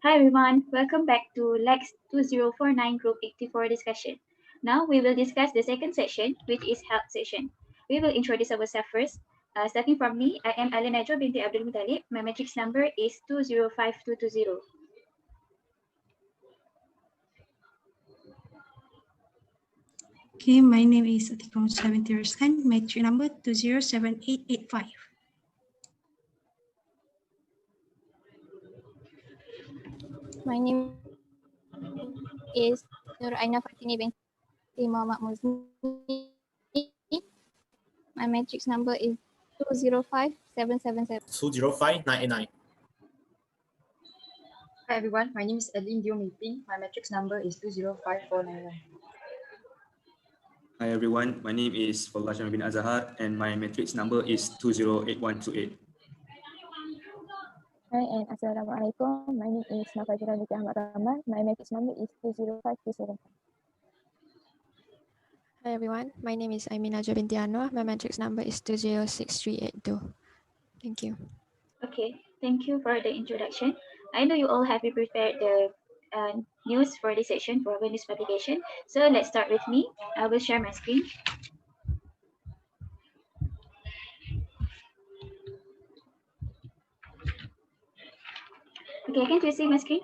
Hi everyone, welcome back to LEX 2049 Group 84 discussion. Now we will discuss the second section, which is health section. We will introduce ourselves first. Starting from me, I am Alya Najwa BINTI ABDUL MUTALIB. My matrix number is 205220. Okay, my name is ATIKAH ROSLAN, matrix number 207885. My name is FATINI binti Muhammad MODZNI. My matrix number is 205777. 205,989. Hi everyone, my name is ADELYN. My matrix number is 205491. Hi everyone, my name is FADHLULLAH bin AZHAR and my matrix number is 208128. Hi and Assalamualaikum. My name is NORFAGHIRA binti AHMAD. My matrix number is 20527. Hi everyone, my name is Najwa binti ANUAR. My matrix number is 206382. Thank you. Okay, thank you for the introduction. I know you all have prepared the news for this section for our news publication. So let's start with me. I will share my screen. Okay, can you see my screen?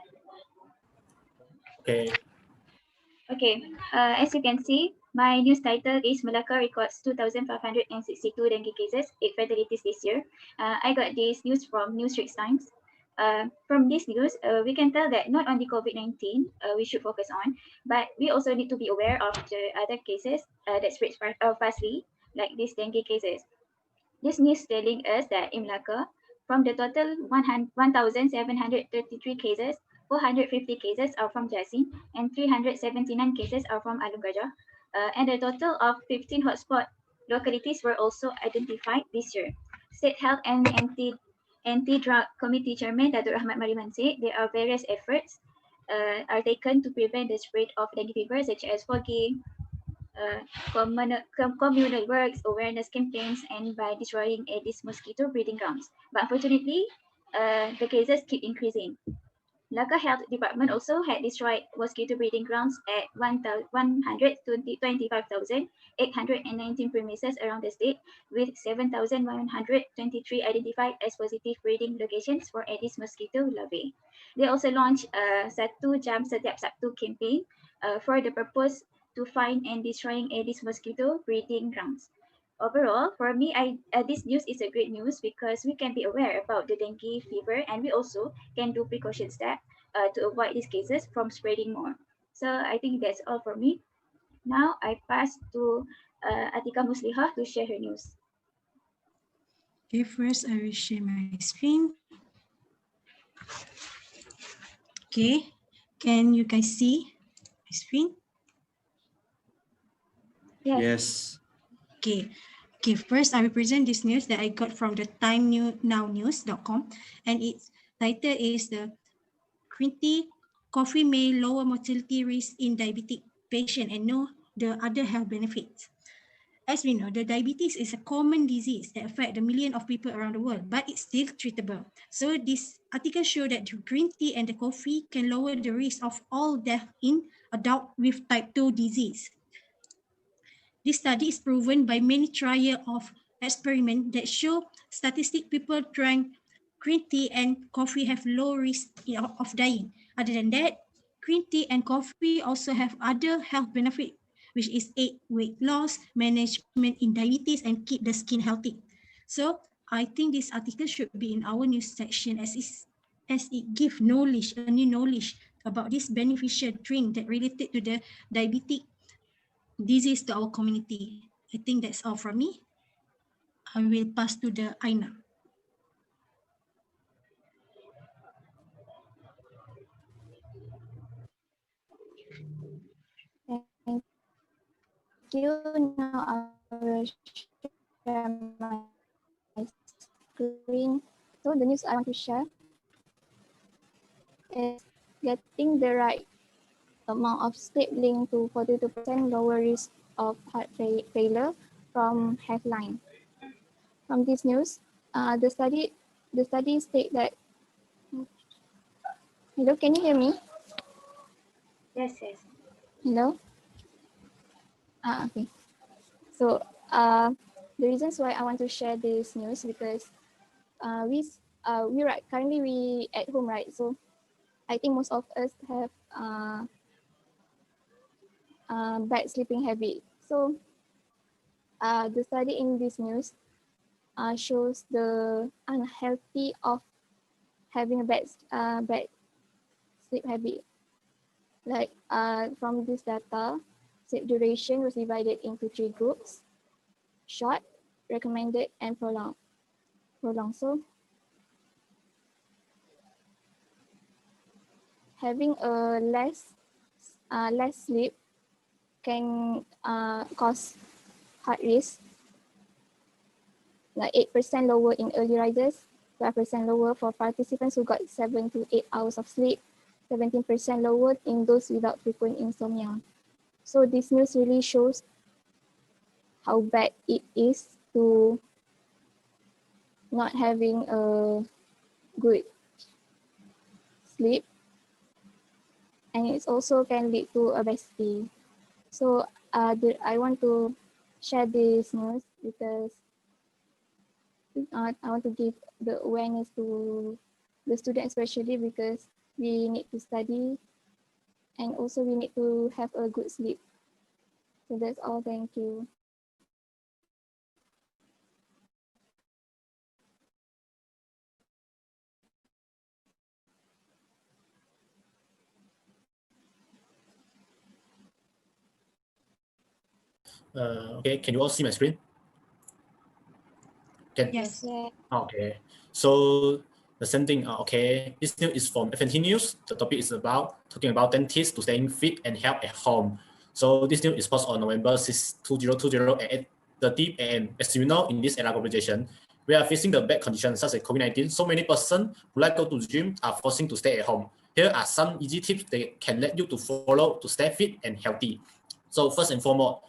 Okay. Okay, as you can see, my news title is Malacca records 2,562 dengue cases, 8 fatalities this year. I got this news from News Straits Times. From this news, we can tell that not only COVID-19 we should focus on, but we also need to be aware of the other cases that spread fastly, like these dengue cases. This news telling us that in Malacca, from the total 1,733 cases, 450 cases are from Jasin and 379 cases are from Alun Gajah. And a total of 15 hotspot localities were also identified this year. State Health and Anti-Drug Committee Chairman Datuk Ahmad Mariman said there are various efforts are taken to prevent the spread of dengue fever, such as fogging, communal works, awareness campaigns, and by destroying Aedes mosquito breeding grounds. But unfortunately, the cases keep increasing. Malacca Health Department also had destroyed mosquito breeding grounds at 125,819 premises around the state, with 7,123 identified as positive breeding locations for Aedes mosquito larvae. They also launched a Satu Jam Setiap Sabtu campaign for the purpose to find and destroying Aedes mosquito breeding grounds. Overall, for me, this news is a great news because we can be aware about the dengue fever and we also can do precaution steps to avoid these cases from spreading more. So I think that's all for me. Now I pass to ATIKAH MUSLIHAH to share her news. Okay, first I will share my screen. Okay, can you guys see my screen? Yes. Okay, first I will present this news that I got from the timenows.com, and its title is the green tea coffee may lower mortality risk in diabetic patient and know the other health benefits. As we know, the diabetes is a common disease that affects the millions of people around the world, but it's still treatable. So this article shows that the green tea and the coffee can lower the risk of all death in adults with type 2 disease. This study is proven by many trials of experiments that show statistic people drank green tea and coffee have low risk of dying. Other than that, green tea and coffee also have other health benefits, which is aid weight loss, management in diabetes, and keep the skin healthy. So I think this article should be in our news section as it gives knowledge, a new knowledge about this beneficial drink that related to the diabetic disease to our community. I think that's all from me. I will pass to the AINA. Thank you. Now I will share my screen. So the news I want to share is getting the right amount of sleep linked to 42% lower risk of heart failure from headline. From this news, the study state that Hello, can you hear me? Yes, yes. Hello? Okay. So the reasons why I want to share this news because currently we at home, right? So I think most of us have bad sleeping habit. So the study in this news shows the unhealthy of having a bad sleep habit. Like from this data, sleep duration was divided into 3 groups: short, recommended, and prolonged. So having a less sleep can cause heart risk, like 8% lower in early risers, 12% lower for participants who got 7 to 8 hours of sleep, 17% lower in those without frequent insomnia. So this news really shows how bad it is to not having a good sleep, and it also can lead to obesity. So I want to share this news because I want to give the awareness to the students, especially because we need to study and also we need to have a good sleep. So that's all. Thank you. Okay, can you all see my screen? Can? Yes. Okay, so the same thing. Okay, this news is from FNT News. The topic is talking about dentists to staying fit and health at home. So this news is posted on November 6, 2020 at 8:30 a.m. As you know, in this era globalization, we are facing the bad conditions such as COVID-19. So many persons who like go to the gym are forcing to stay at home. Here are some easy tips that can let you to follow to stay fit and healthy. So first and foremost,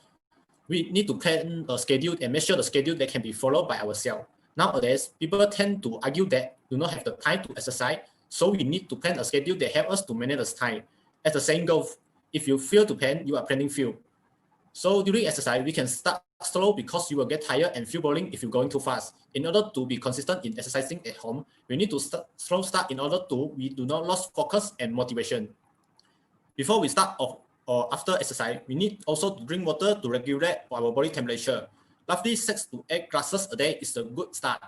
we need to plan a schedule and make sure the schedule that can be followed by ourselves. Nowadays, people tend to argue that do not have the time to exercise, so we need to plan a schedule that helps us to manage the time. As the saying goes, if you fail to plan, you are planning fail. So during exercise, we can start slow because you will get tired and feel boring if you're going too fast. In order to be consistent in exercising at home, we need to slow start in order to we do not lose focus and motivation. Before we start off or after exercise, we need also to drink water to regulate our body temperature. Roughly 6 to 8 glasses a day is a good start.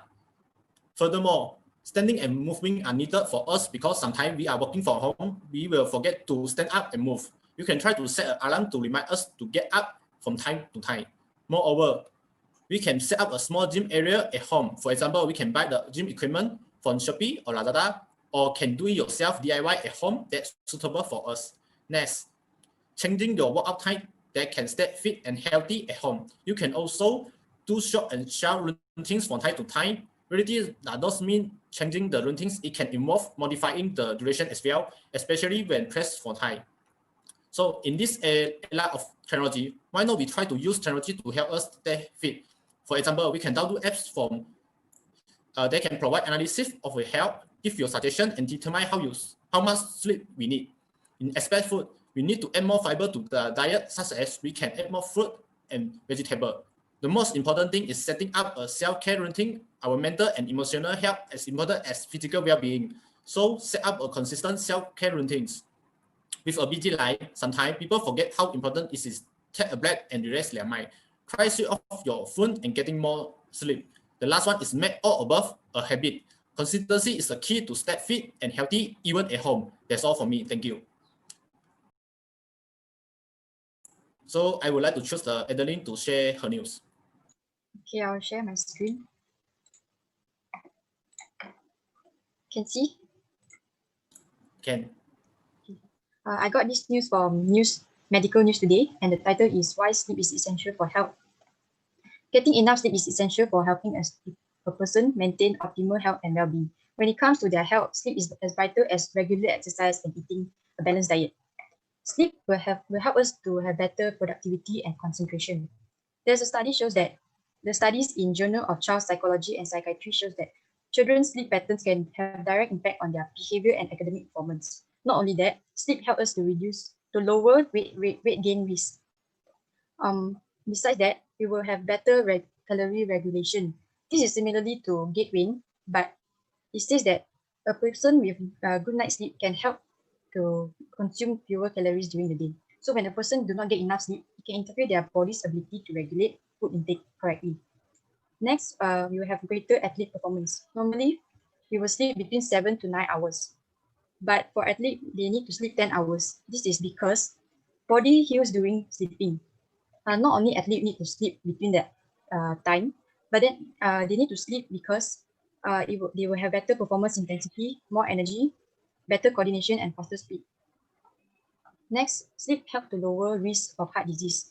Furthermore, standing and moving are needed for us because sometimes we are working from home, we will forget to stand up and move. You can try to set an alarm to remind us to get up from time to time. Moreover, we can set up a small gym area at home. For example, we can buy the gym equipment from Shopee or Lazada, or can do it yourself DIY at home that's suitable for us. Next, changing your workout time that can stay fit and healthy at home. You can also do short and sharp routines from time to time. Really, that does mean changing the routines. It can involve modifying the duration as well, especially when pressed for time. So in this era of technology, why not we try to use technology to help us stay fit? For example, we can download apps from they can provide analysis of your health, give your suggestion, and determine how much sleep we need. In aspect food, we need to add more fiber to the diet, such as we can add more fruit and vegetable. The most important thing is setting up a self-care routine. Our mental and emotional health as important as physical well-being. So set up a consistent self-care routines. With a busy life, sometimes people forget how important it is to take a break and relax their mind. Try switch off your phone and getting more sleep. The last one is make all above a habit. Consistency is the key to stay fit and healthy even at home. That's all for me. Thank you. So I would like to choose the ADELYN to share her news. Okay, I'll share my screen. Can see? Can. I got this news from Medical News Today, and the title is Why Sleep is Essential for Health. Getting enough sleep is essential for helping a person maintain optimal health and well-being. When it comes to their health, sleep is as vital as regular exercise and eating a balanced diet. Sleep will help us to have better productivity and concentration. There's a study shows that the studies in Journal of Child Psychology and Psychiatry shows that children's sleep patterns can have direct impact on their behavior and academic performance. Not only that, sleep helps us to lower weight gain risk. Besides that, we will have better calorie regulation. This is similarly to gait weight, but it says that a person with good night's sleep can help to consume fewer calories during the day. So when a person do not get enough sleep, it can interfere their body's ability to regulate food intake correctly. Next, we will have greater athlete performance. Normally, we will sleep between 7 to 9 hours. But for athletes, they need to sleep 10 hours. This is because body heals during sleeping. Not only athletes need to sleep between that time, but then they need to sleep because they will have better performance intensity, more energy, better coordination, and faster speed. Next, sleep helps to lower risk of heart disease.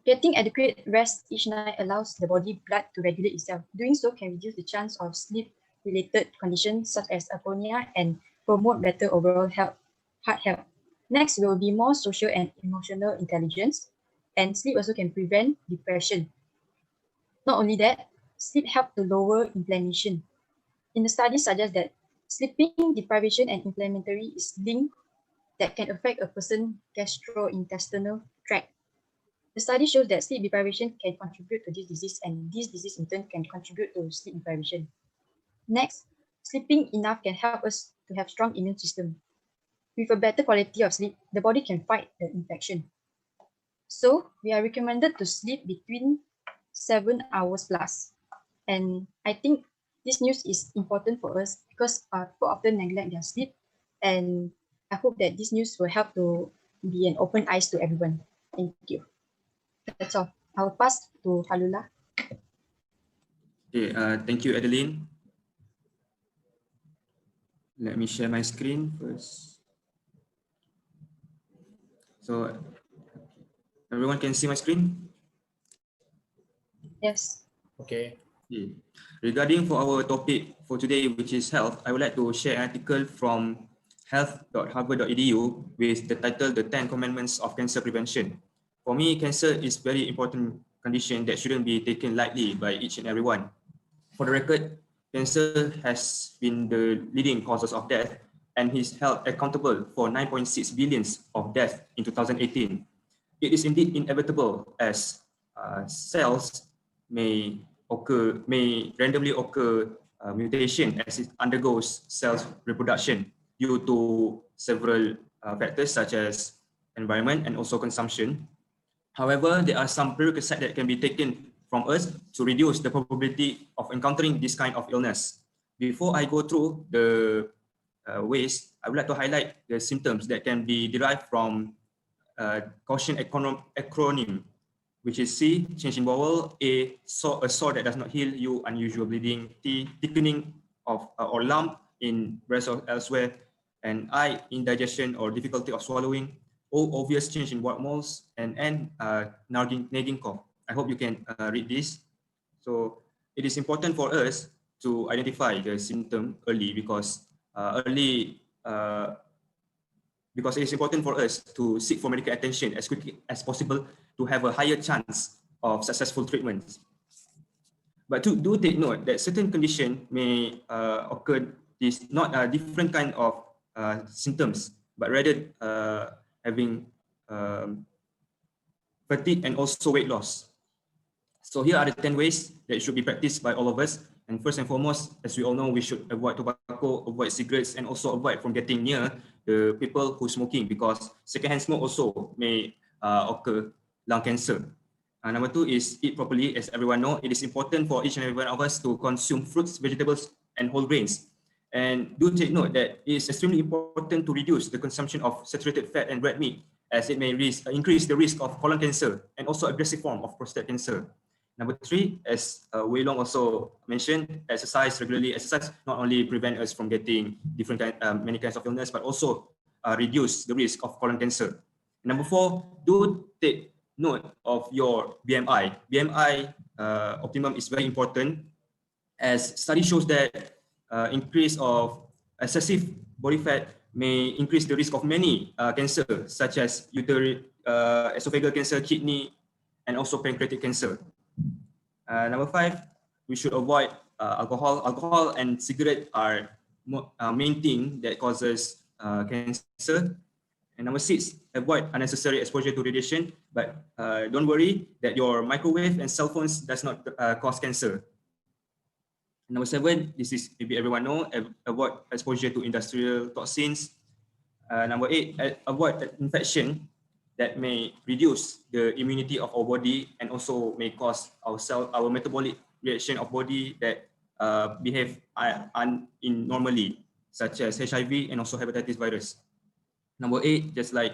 Getting adequate rest each night allows the body blood to regulate itself. Doing so can reduce the chance of sleep-related conditions such as apnea and promote better overall heart health. Next will be more social and emotional intelligence, and sleep also can prevent depression. Not only that, sleep helps to lower inflammation. In the studies suggest that sleeping deprivation and inflammatory is linked that can affect a person's gastrointestinal tract. The study shows that sleep deprivation can contribute to this disease, and this disease in turn can contribute to sleep deprivation. Next, sleeping enough can help us to have strong immune system. With a better quality of sleep, the body can fight the infection. So we are recommended to sleep between 7 hours plus. And I think this news is important for us because people often neglect their sleep. And I hope that this news will help to be an open eyes to everyone. Thank you. That's all. I will pass to FADHLULLAH. Okay, thank you, ADELYN. Let me share my screen first. So everyone can see my screen? Yes. Okay. Regarding for our topic for today, which is health, I would like to share an article from health.harvard.edu with the title, The 10 Commandments of Cancer Prevention. For me, cancer is very important condition that shouldn't be taken lightly by each and everyone. For the record, cancer has been the leading causes of death and is held accountable for 9.6 billion of death in 2018. It is indeed inevitable as cells may randomly occur mutation as it undergoes cell reproduction due to several factors such as environment and also consumption. However, there are some prerequisites that can be taken from us to reduce the probability of encountering this kind of illness. Before I go through the ways, I would like to highlight the symptoms that can be derived from caution acronym, which is C, change in bowel; A, a sore that does not heal; U, unusual bleeding; T, thickening of or lump in breast or elsewhere; and I, indigestion or difficulty of swallowing; O, obvious change in wart moles; and N, nagging cough. I hope you can read this. So it is important for us to identify the symptom early because because it is important for us to seek for medical attention as quickly as possible to have a higher chance of successful treatment. But do take note that certain condition may occur is not a different kind of symptoms, but rather having fatigue and also weight loss. So here are the 10 ways that should be practiced by all of us. And first and foremost, as we all know, we should avoid tobacco, avoid cigarettes, and also avoid from getting near the people who smoking because secondhand smoke also may occur lung cancer. Number 2 is eat properly. As everyone knows, it is important for each and every one of us to consume fruits, vegetables, and whole grains. And do take note that it is extremely important to reduce the consumption of saturated fat and red meat as it may increase the risk of colon cancer and also aggressive form of prostate cancer. Number 3, as Wei Long also mentioned, exercise regularly. Exercise not only prevent us from getting many kinds of illness, but also reduce the risk of colon cancer. Number 4, do take note of your BMI. BMI optimum is very important as study shows that increase of excessive body fat may increase the risk of many cancer such as esophageal cancer, kidney, and also pancreatic cancer. Number 5, we should avoid alcohol and cigarette are main thing that causes cancer. And number 6, avoid unnecessary exposure to radiation, but don't worry that your microwave and cell phones does not cause cancer. Number 7, this is maybe everyone know, avoid exposure to industrial toxins. Number 8, avoid infection that may reduce the immunity of our body and also may cause our metabolic reaction of body that behave in normally, such as HIV and also hepatitis virus. Number 8, just like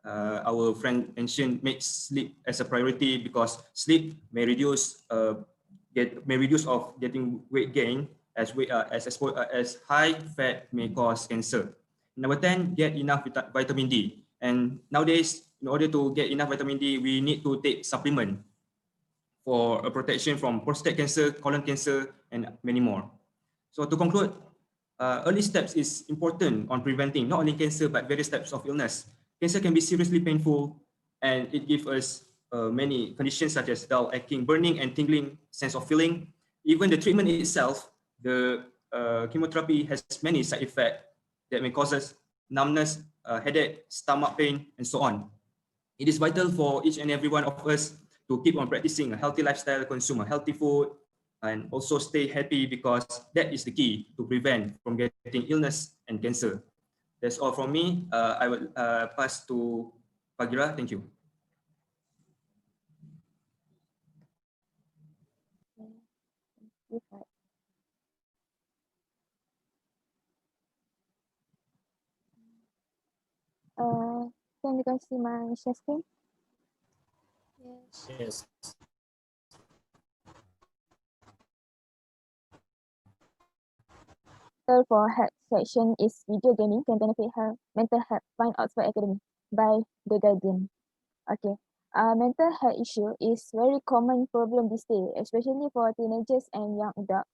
our friend mentioned, make sleep as a priority because sleep may reduce of getting weight gain as high fat may cause cancer. Number 10, get enough vitamin D. And nowadays, in order to get enough vitamin D, we need to take supplement for a protection from prostate cancer, colon cancer, and many more. So to conclude, early steps is important on preventing not only cancer but various types of illness. Cancer can be seriously painful, and it gives us many conditions such as dull, aching, burning, and tingling sense of feeling. Even the treatment itself, the chemotherapy has many side effects that may cause us numbness, headache, stomach pain, and so on. It is vital for each and every one of us to keep on practicing a healthy lifestyle, consume a healthy food, and also stay happy because that is the key to prevent from getting illness and cancer. That's all from me. I will pass to Fagira. Thank you. Can you guys see my share screen? Yes. For health section is video gaming can benefit her mental health. Find Oxford Academy by The Guardian. Okay. Mental health issue is very common problem these days, especially for teenagers and young adults.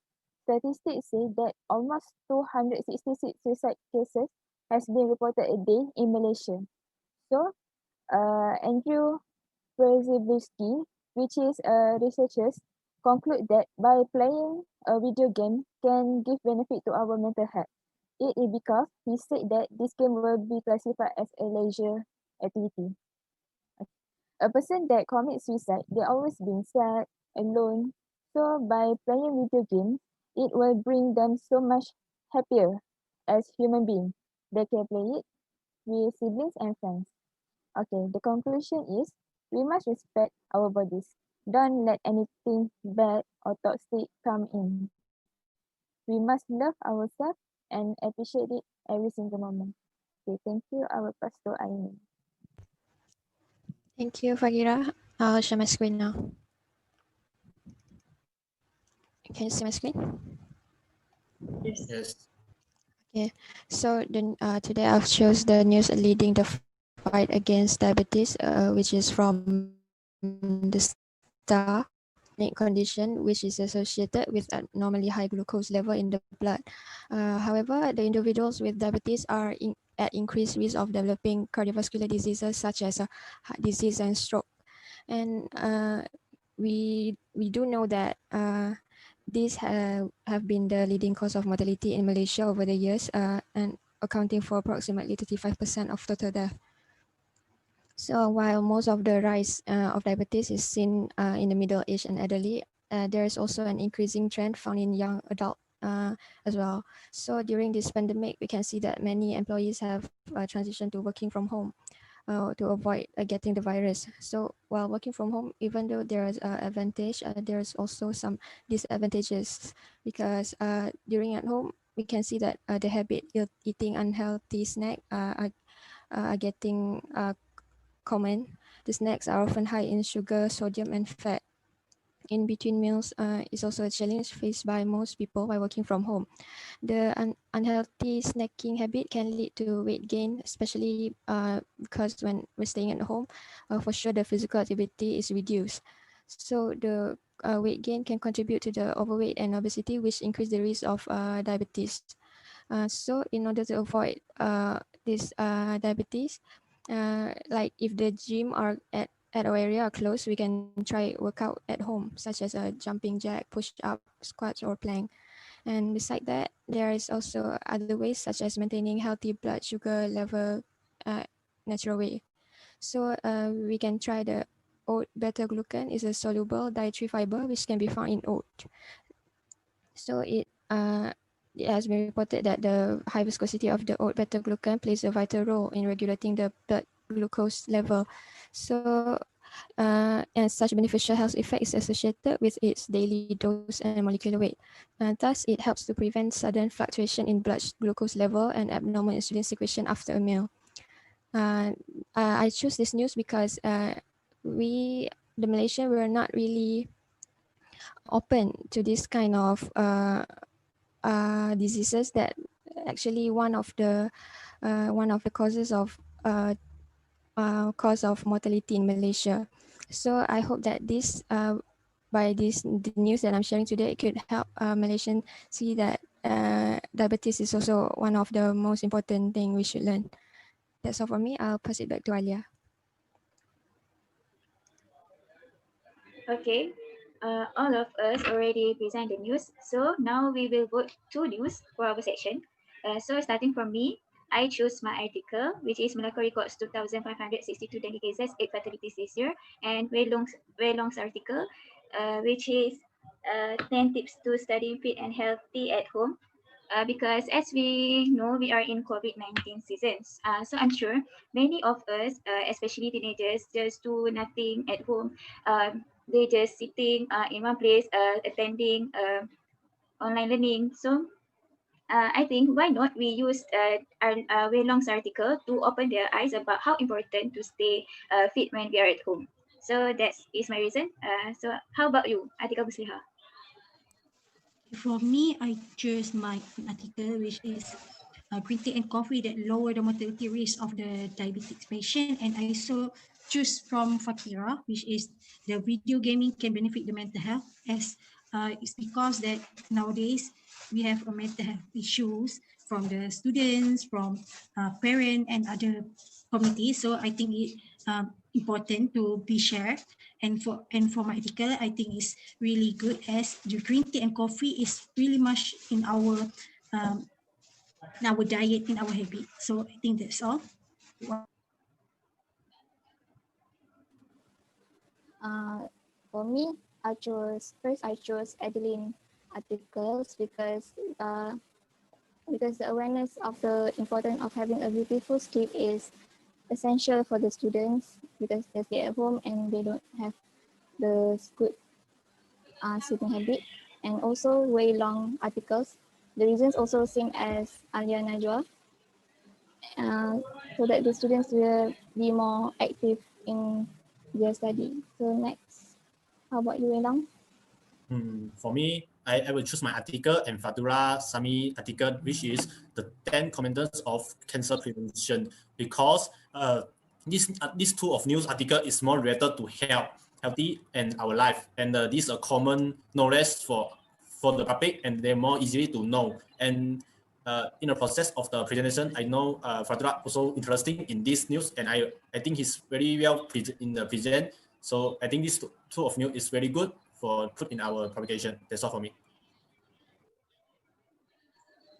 Statistics say that almost 266 suicide cases has been reported a day in Malaysia. So, Andrew Przybylski, which is researchers, conclude that by playing a video game can give benefit to our mental health. It is because he said that this game will be classified as a leisure activity. A person that commits suicide, they always been sad, alone. So by playing video games, it will bring them so much happier as human beings. They can play it with siblings and friends. Okay, the conclusion is we must respect our bodies. Don't let anything bad or toxic come in. We must love ourselves and appreciate it every single moment. Okay, thank you. I will pass to AIMIEN. Thank you, Fagira. I'll share my screen now. Can you see my screen? Yes. Okay, so then today I've chose the news leading the fight against diabetes, which is from the STAR condition, which is associated with abnormally high glucose level in the blood. However, the individuals with diabetes are at increased risk of developing cardiovascular diseases such as heart disease and stroke. And we do know that these have been the leading cause of mortality in Malaysia over the years, and accounting for approximately 35% of total death. So while most of the rise of diabetes is seen in the middle age and elderly, there is also an increasing trend found in young adult as well. So during this pandemic, we can see that many employees have transitioned to working from home to avoid getting the virus. So while working from home, even though there is an advantage, there is also some disadvantages because during at home, we can see that the habit of eating unhealthy snack are getting common. The snacks are often high in sugar, sodium, and fat. In between meals is also a challenge faced by most people while working from home. The unhealthy snacking habit can lead to weight gain, especially because when we're staying at home, for sure the physical activity is reduced. So the weight gain can contribute to the overweight and obesity, which increase the risk of diabetes. So in order to avoid this diabetes, like if the gym are at at our area are closed, we can try workout at home, such as a jumping jack, push-up, squats, or plank. And beside that, there is also other ways, such as maintaining healthy blood sugar level natural way. So we can try the oat beta-glucan is a soluble dietary fiber which can be found in oat. So it has been reported that the high viscosity of the oat beta-glucan plays a vital role in regulating the blood glucose level. So and such beneficial health effect is associated with its daily dose and molecular weight. Thus, it helps to prevent sudden fluctuation in blood glucose level and abnormal insulin secretion after a meal. I choose this news because the Malaysian, were not really open to this kind of diseases that actually one of the causes of mortality in Malaysia. So I hope that the news that I'm sharing today, it could help Malaysian see that diabetes is also one of the most important thing we should learn. That's all for me. I'll pass it back to Alya. Okay, all of us already present the news. So now we will vote two news for our section. So starting from me, I choose my article, which is Malacca records 2,562 dengue cases, 8 fatalities this year, and Wei Long's article, which is 10 tips to study fit and healthy at home. Because as we know, we are in COVID-19 seasons. So I'm sure many of us, especially teenagers, just do nothing at home. They just sitting in one place, attending online learning. So I think why not we use Wei Long's article to open their eyes about how important to stay fit when we are at home. So that is my reason. So how about you, Atika Musliha? For me, I choose my article, which is green tea and coffee that lower the mortality risk of the diabetic patient. And I also choose from FATIRA, which is the video gaming can benefit the mental health, as it's because that nowadays we have a mental health issues from the students, from parents and other committees. So I think it important to be shared. And for my article, I think it's really good as the green tea and coffee is really much in our diet, in our habit. So I think that's all. For me, I chose ADELYN articles because the awareness of the importance of having a beautiful sleep is essential for the students because they stay at home and they don't have the good sleeping habit. And also way long articles. The reasons also same as Alya Najwa, so that the students will be more active in their study. So next, how about you, Elang? For me, I will choose my article and Fadura Sami article, which is the 10 commandments of cancer prevention, because this two of news article is more related to healthy and our life, and this is a common knowledge for the public, and they're more easily to know. And in the process of the presentation, I know Fadura also interesting in this news, and I think he's very well in the present. So I think this two of news is very good for put in our publication. That's all for me.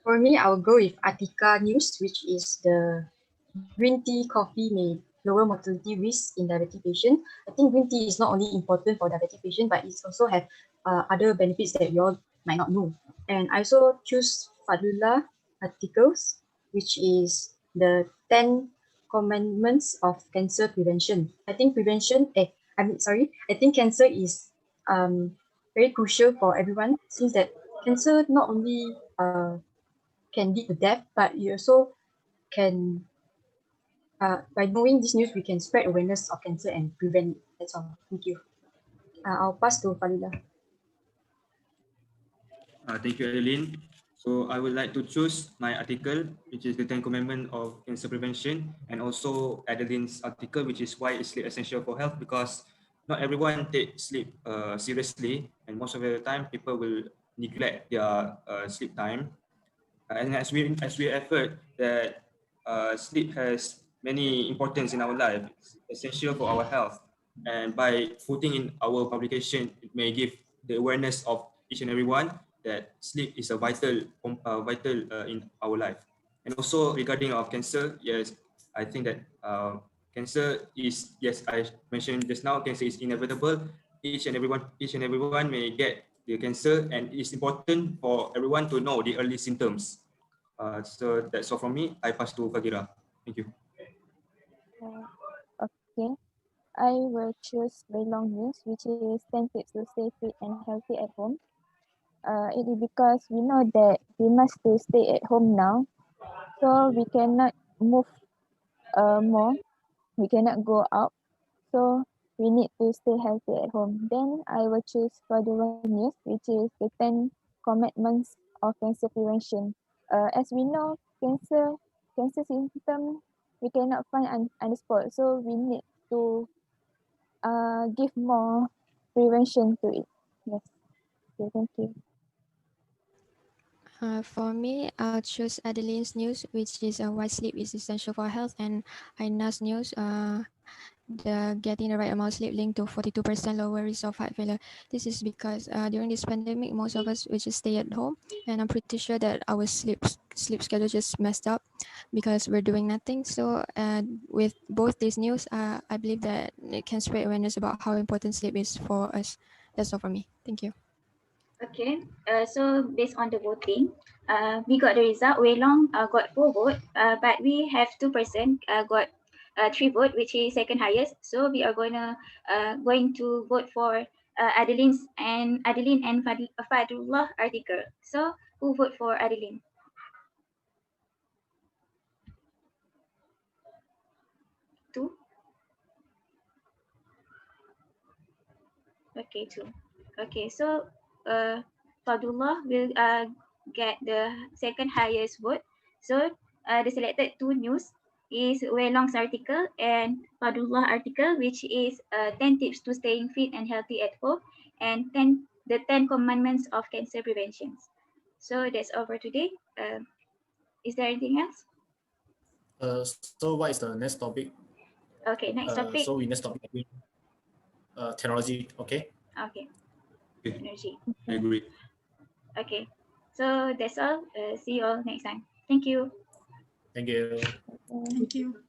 For me, I'll go with ATIKAH news, which is the green tea coffee may lower mortality risk in diabetic patient. I think green tea is not only important for diabetic patient, but it also have other benefits that you all might not know. And I also choose FADHLULLAH articles, which is the 10 commandments of cancer prevention. I think I think cancer is very crucial for everyone, since that cancer not only can lead to death, but you also can by knowing this news, we can spread awareness of cancer and prevent it. That's all. Thank you. I'll pass to Falila. Thank you, ADELYN. So I would like to choose my article, which is the 10 Commandments of Cancer Prevention, and also ADELYN's article, which is why is sleep essential for health, because not everyone takes sleep seriously, and most of the time people will neglect their sleep time. And as we have heard that sleep has many importance in our life. It's essential for our health. And by putting in our publication, it may give the awareness of each and everyone that sleep is a vital in our life. And also regarding of cancer, yes, I think that cancer is, yes, I mentioned just now, cancer is inevitable. Each and everyone may get the cancer, and it's important for everyone to know the early symptoms. So that's all from me. I pass to Faghira. Thank you. Okay, I will choose very long news, which is 10 tips to stay fit and healthy at home. It is because we know that we must stay at home now, so we cannot move more, we cannot go out, so we need to stay healthy at home. Then I will choose for the news, which is the 10 commandments of cancer prevention. As we know, cancer symptom we cannot find on the spot, so we need to give more prevention to it. Yes. Okay, thank you. For me, I'll choose ADELYN's news, which is why sleep is essential for health, and AINA's news, the getting the right amount of sleep linked to 42% lower risk of heart failure. This is because during this pandemic, most of us will just stay at home, and I'm pretty sure that our sleep schedule just messed up because we're doing nothing. So with both these news, I believe that it can spread awareness about how important sleep is for us. That's all for me. Thank you. Okay, so based on the voting, we got the result. Wei Long got 4 votes, but we have 2% got 3 votes, which is second highest. So we are going to vote for ADELYN and FADHLULLAH article. So who vote for ADELYN? 2. Okay, 2. Okay, so Fadullah will get the second highest vote. So the selected 2 news is Wei Long's article and Fadullah article, which is 10 tips to staying fit and healthy at home, and the 10 commandments of cancer prevention. So that's all for today. Is there anything else? So what is the next topic? Okay, next topic. So we next topic, technology. Okay. Okay. Okay. Energy. I agree. Okay. So that's all. See you all next time. Thank you. Thank you. Thank you.